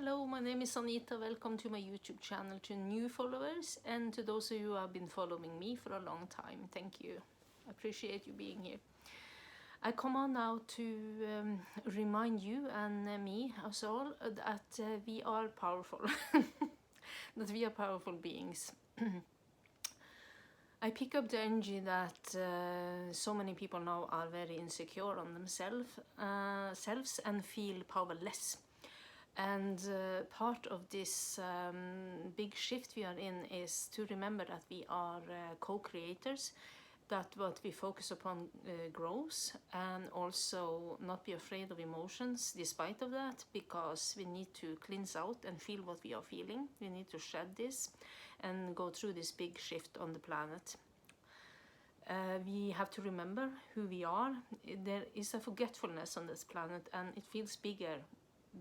Hello, my name is Anita. Welcome to my YouTube channel, to new followers and to those of you who have been following me for a long time. Thank you. I appreciate you being here. I come on now to remind you and me, us all, that we are powerful, that we are powerful beings. I pick up the energy that so many people now are very insecure on themselves selves and feel powerless. And part of this big shift we are in is to remember that we are co-creators, that what we focus upon grows, and also not be afraid of emotions despite of that, because we need to cleanse out and feel what we are feeling. We need to shed this and go through this big shift on the planet. We have to remember who we are. There is a forgetfulness on this planet, and it feels bigger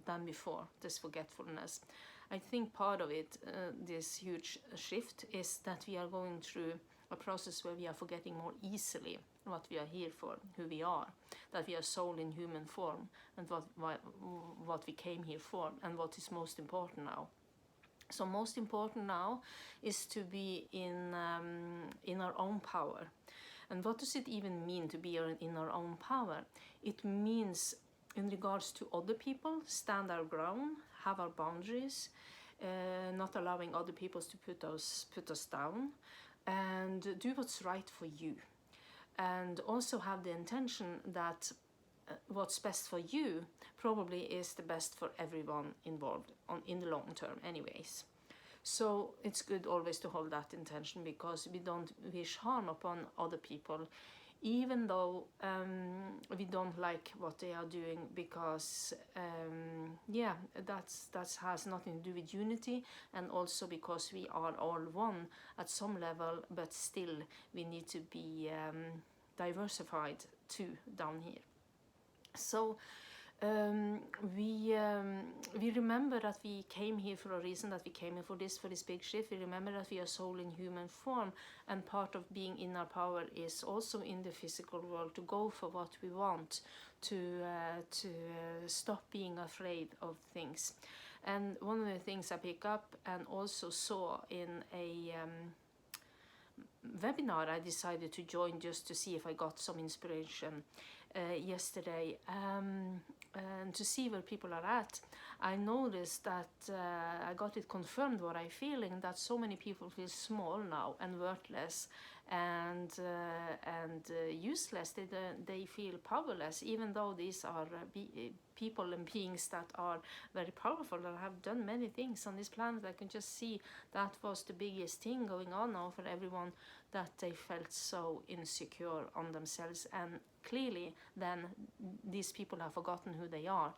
than before, this forgetfulness. I think part of it, this huge shift, is that we are going through a process where we are forgetting more easily what we are here for, who we are, that we are soul in human form, and what we came here for, and what is most important now. So most important now is to be in our own power. And what does it even mean to be in our own power? It means, in regards to other people, stand our ground, have our boundaries, not allowing other people to put us down, and do what's right for you. And also have the intention that what's best for you probably is the best for everyone involved in the long term anyways. So it's good always to hold that intention, because we don't wish harm upon other people, even though we don't like what they are doing, because that has nothing to do with unity, and also because we are all one at some level, but still we need to be diversified too down here. So we remember that we came here for a reason, that we came here for this big shift. We remember that we are soul in human form, and part of being in our power is also in the physical world to go for what we want, to stop being afraid of things. And one of the things I pick up and also saw in a webinar I decided to join just to see if I got some inspiration yesterday, and to see where people are at. I noticed that I got it confirmed what I'm feeling, that so many people feel small now and worthless and useless. They feel powerless, even though these are people and beings that are very powerful, that have done many things on this planet. I can just see that was the biggest thing going on now for everyone, that they felt so insecure on themselves. And clearly then these people have forgotten who they are,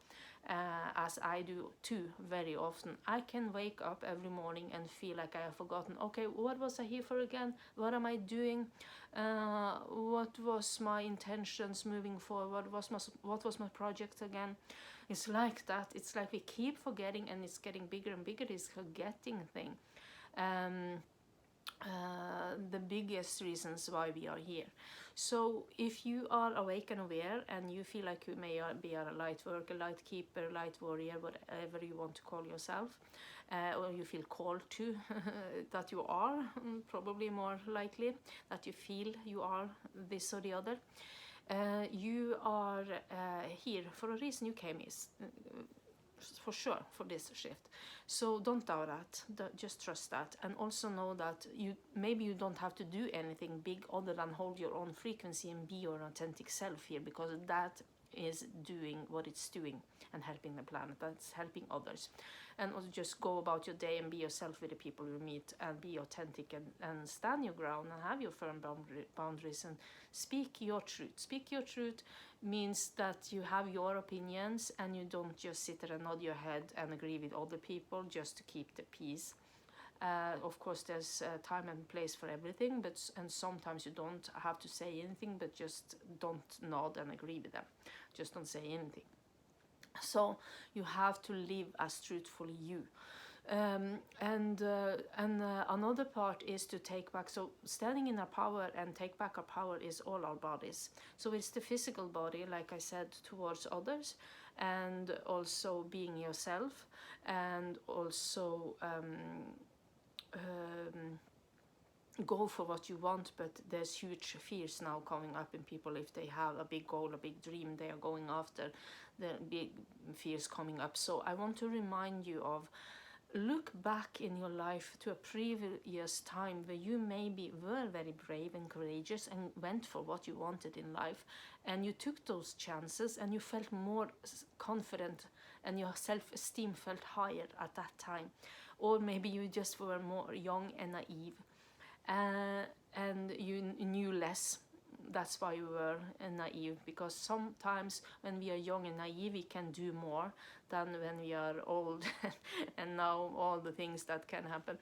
as I do too very often. I can wake up every morning and feel like I have forgotten, okay, what was I here for again? What am I doing? What was my intentions moving forward? What was my project again? It's like that. It's like we keep forgetting, and it's getting bigger and bigger, this forgetting thing. The biggest reasons why we are here. So if you are awake and aware, and you feel like you may be a light worker, light keeper, light warrior, whatever you want to call yourself, or you feel called to that you are, probably more likely that you feel you are this or the other, you are here for a reason. You came here for sure for this shift. So don't doubt that, just trust that, and also know that maybe you don't have to do anything big other than hold your own frequency and be your authentic self here, because that is doing what it's doing and helping the planet. That's helping others. And also just go about your day and be yourself with the people you meet, and be authentic, and stand your ground, and have your firm boundaries, and speak your truth. Speak your truth means that you have your opinions, and you don't just sit there and nod your head and agree with other people just to keep the peace. Of course, there's time and place for everything, and sometimes you don't have to say anything, but just don't nod and agree with them. Just don't say anything. So you have to live as truthfully you. And another part is to take back. So standing in our power and take back our power is all our bodies. So it's the physical body, like I said, towards others, and also being yourself, and also go for what you want. But there's huge fears now coming up in people. If they have a big goal, a big dream they are going after, the big fears coming up. So I want to remind you of, look back in your life to a previous time where you maybe were very brave and courageous and went for what you wanted in life, and you took those chances and you felt more confident and your self-esteem felt higher at that time. Or maybe you just were more young and naive, and you knew less. That's why you were naive, because sometimes when we are young and naive we can do more than when we are old and now all the things that can happen,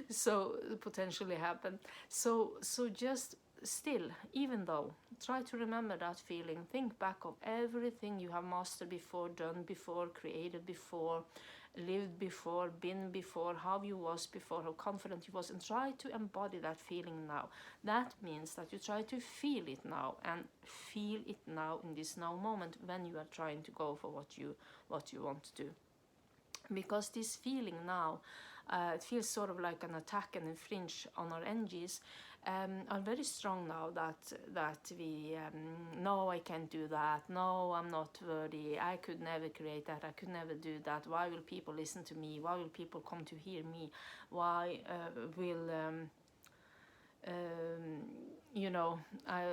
so potentially happen. So just still, even though, try to remember that feeling. Think back of everything you have mastered before, done before, created before, lived before, been before, how you was before, how confident you was, and try to embody that feeling now. That means that you try to feel it now, and feel it now in this now moment when you are trying to go for what you want to do. Because this feeling now, it feels sort of like an attack and infringe on our energies, are very strong now, that we no, I can't do that, no, I'm not worthy, I could never create that, I could never do that, why will people listen to me, why will people come to hear me, why will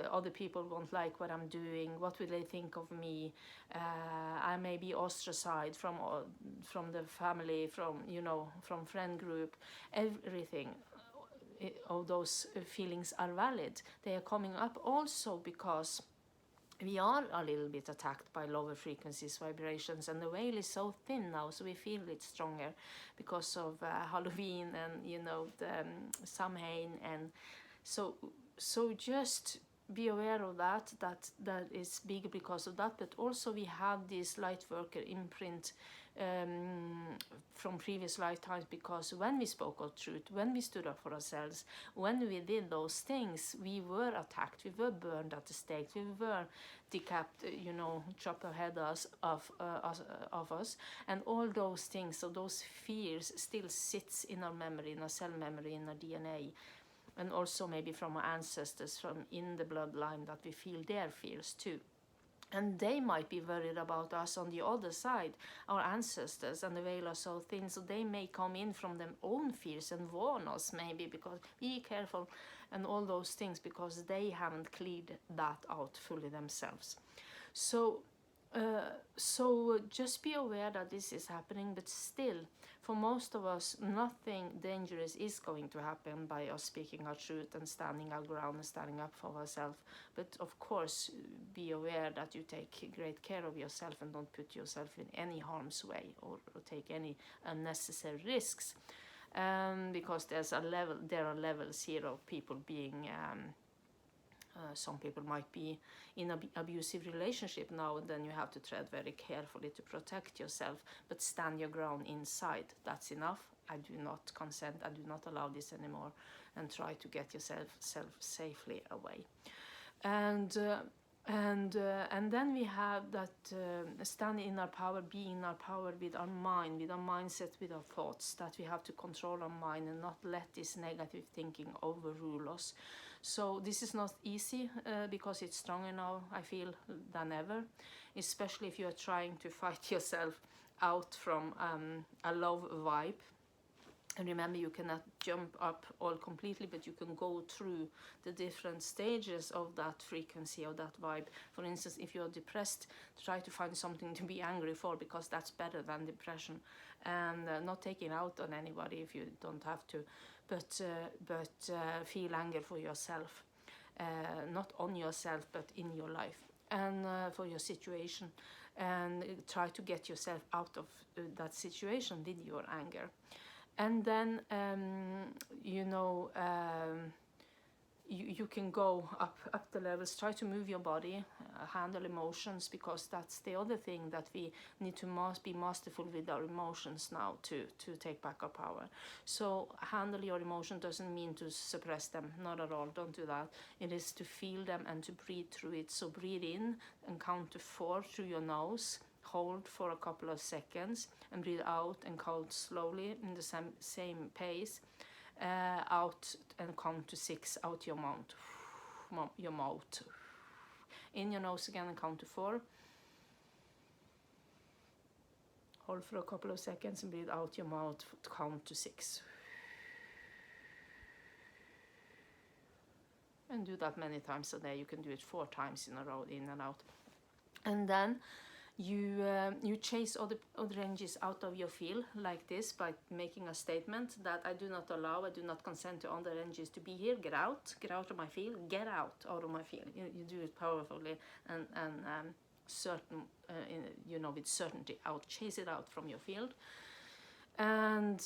other people won't like what I'm doing, what will they think of me, I may be ostracized from the family, from friend group, everything. All those feelings are valid. They are coming up also because we are a little bit attacked by lower frequencies, vibrations, and the veil is so thin now, so we feel it stronger because of Halloween and the Samhain, and so just be aware of that is big because of that. But also we have this light worker imprint from previous lifetimes, because when we spoke our truth, when we stood up for ourselves, when we did those things, we were attacked, we were burned at the stake, we were decapitated, chopped our head off us, and all those things. So those fears still sits in our memory, in our cell memory, in our DNA, and also maybe from our ancestors, from in the bloodline, that we feel their fears too. And they might be worried about us on the other side, our ancestors, and the veil are so thin, so they may come in from their own fears and warn us maybe, because be careful and all those things, because they haven't cleared that out fully themselves. So just be aware that this is happening, but still, for most of us, nothing dangerous is going to happen by us speaking our truth and standing our ground and standing up for ourselves. But of course, be aware that you take great care of yourself and don't put yourself in any harm's way or take any unnecessary risks, because there are levels here of people being. Some people might be in an abusive relationship now, and then you have to tread very carefully to protect yourself, but stand your ground inside. That's enough. I do not consent, I do not allow this anymore, and try to get yourself safely away. And then we have that stand in our power, be in our power with our mind, with our mindset, with our thoughts, that we have to control our mind and not let this negative thinking overrule us. So this is not easy because it's stronger now, I feel, than ever, especially if you are trying to fight yourself out from a low vibe. And remember, you cannot jump up all completely, but you can go through the different stages of that frequency, of that vibe. For instance, if you're depressed, try to find something to be angry for, because that's better than depression. And not taking out on anybody if you don't have to, but feel anger for yourself. Not on yourself, but in your life and for your situation. And try to get yourself out of that situation with your anger. And then, you can go up the levels, try to move your body, handle emotions, because that's the other thing that we need to be masterful with our emotions now to take back our power. So handle your emotion doesn't mean to suppress them, not at all, don't do that. It is to feel them and to breathe through it. So breathe in and count to 4 through your nose. hold for a couple of seconds and breathe out and count slowly in the same pace. Out and count to 6 out your mouth. In your nose again and count to 4. Hold for a couple of seconds and breathe out your mouth, count to 6. And do that many times a day. You can do it 4 times in a row, in and out. And then you chase other energies out of your field like this by making a statement that I do not allow, I do not consent to other energies to be here. Get out of my field, get out of my field. You do it powerfully and certain, with certainty out. Chase it out from your field. And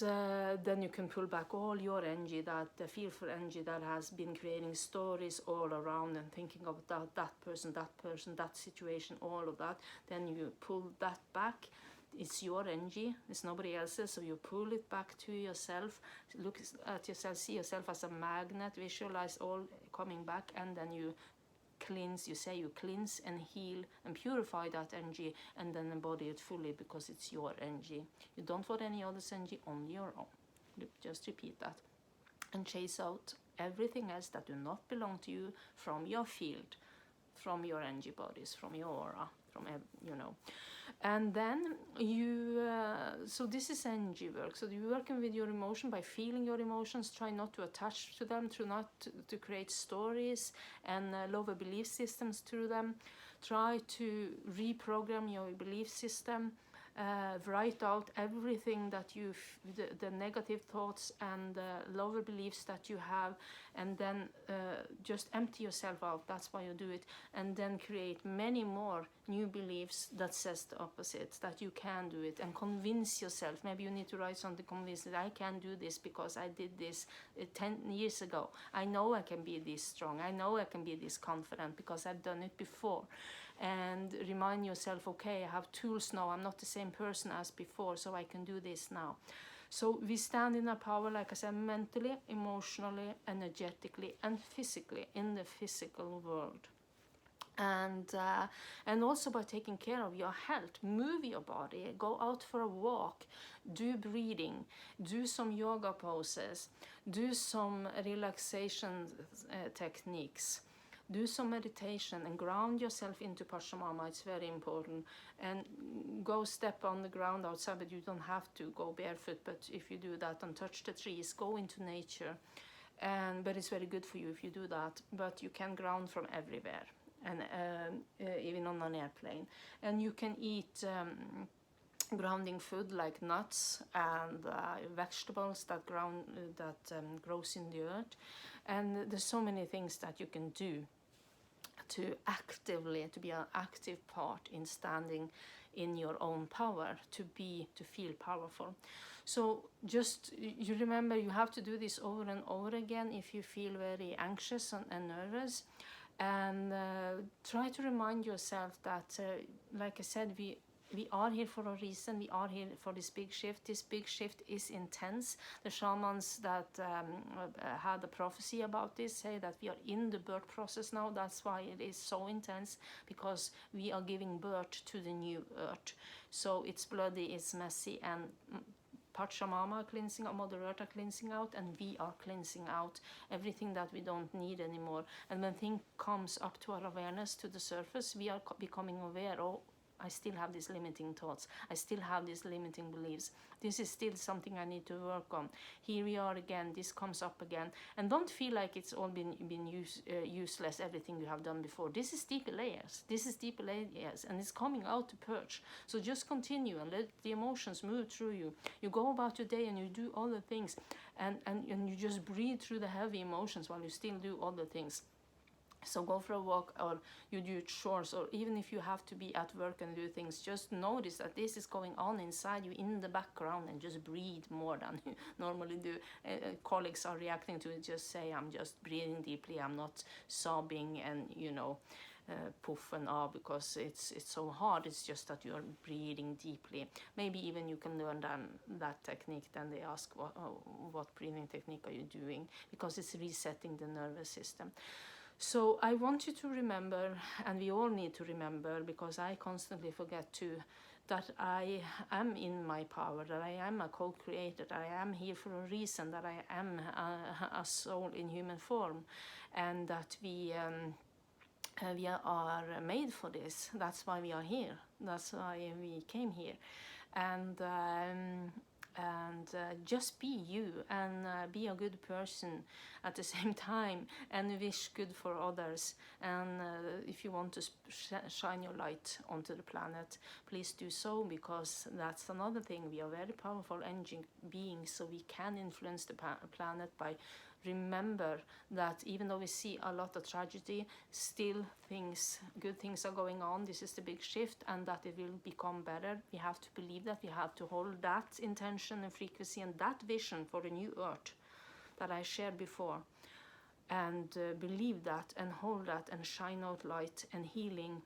then you can pull back all your energy, the fearful energy that has been creating stories all around and thinking of that person, that situation, all of that. Then you pull that back. It's your energy, it's nobody else's, so you pull it back to yourself. Look at yourself, see yourself as a magnet, visualize all coming back, and then you cleanse, you cleanse and heal and purify that energy, and then embody it fully because it's your energy. You don't want any other's energy, only your own. Just repeat that. And chase out everything else that do not belong to you from your field, from your energy bodies, from your aura, from, And then so this is energy work. So you're working with your emotion by feeling your emotions. Try not to attach to them, not to create stories and lower belief systems through them. Try to reprogram your belief system. Write out everything that the negative thoughts and lower beliefs that you have, and then just empty yourself out. That's why you do it, and then create many more new beliefs that says the opposite, that you can do it, and convince yourself. Maybe you need to write something, convince that I can do this because I did this 10 years ago. I know I can be this strong. I know I can be this confident because I've done it before. And remind yourself, okay, I have tools now. I'm not the same person as before, so I can do this now. So we stand in our power, like I said, mentally, emotionally, energetically, and physically, in the physical world. And also by taking care of your health. Move your body, go out for a walk, do breathing, do some yoga poses, do some relaxation techniques. Do some meditation and ground yourself into Pachamama. It's very important. And go step on the ground outside, but you don't have to go barefoot. But if you do that and touch the trees, go into nature. But it's very good for you if you do that. But you can ground from everywhere, and even on an airplane. And you can eat grounding food like nuts and vegetables that grows in the earth. And there's so many things that you can do to be an active part in standing in your own power, to feel powerful. So just you remember, you have to do this over and over again if you feel very anxious and nervous, and try to remind yourself that like I said, we are here for a reason. We are here for this big shift. This big shift is intense. The shamans that had a prophecy about this say that we are in the birth process now. That's why it is so intense, because we are giving birth to the new earth. So it's bloody, it's messy, and Pachamama cleansing out, Mother Earth are cleansing out, and we are cleansing out everything that we don't need anymore. And when things comes up to our awareness, to the surface, we are becoming aware, I still have these limiting thoughts. I still have these limiting beliefs. This is still something I need to work on. Here we are again. This comes up again. And don't feel like it's all been useless, everything you have done before. This is deeper layers. And it's coming out to purge. So just continue and let the emotions move through you. You go about your day and you do all the things. And you just breathe through the heavy emotions while you still do all the things. So go for a walk, or you do chores, or even if you have to be at work and do things, just notice that this is going on inside you in the background, and just breathe more than you normally do. Colleagues are reacting to it. Just say, I'm just breathing deeply. I'm not sobbing and poof and ah because it's so hard. It's just that you're breathing deeply. Maybe even you can learn that technique. Then they ask, what breathing technique are you doing? Because it's resetting the nervous system. So I want you to remember, and we all need to remember, because I constantly forget to that I am in my power, that I am a co-creator, that I am here for a reason, that I am a soul in human form, and that we are made for this. That's why we are here. That's why we came here. And just be you, and be a good person at the same time, and wish good for others. And if you want to shine your light onto the planet, please do so, because that's another thing. We are very powerful energy beings, so we can influence the planet by remember that even though we see a lot of tragedy, still good things are going on. This is the big shift, and that it will become better. We have to believe that. We have to hold that intention and frequency and that vision for the new earth that I shared before, and believe that and hold that and shine out light and healing.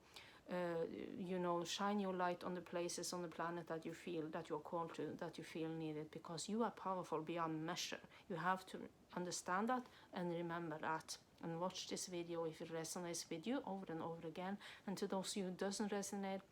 Shine your light on the places on the planet that you feel that you're called to, that you feel needed, because you are powerful beyond measure. You have to understand that and remember that, and watch this video if it resonates with you over and over again. And to those who doesn't resonate,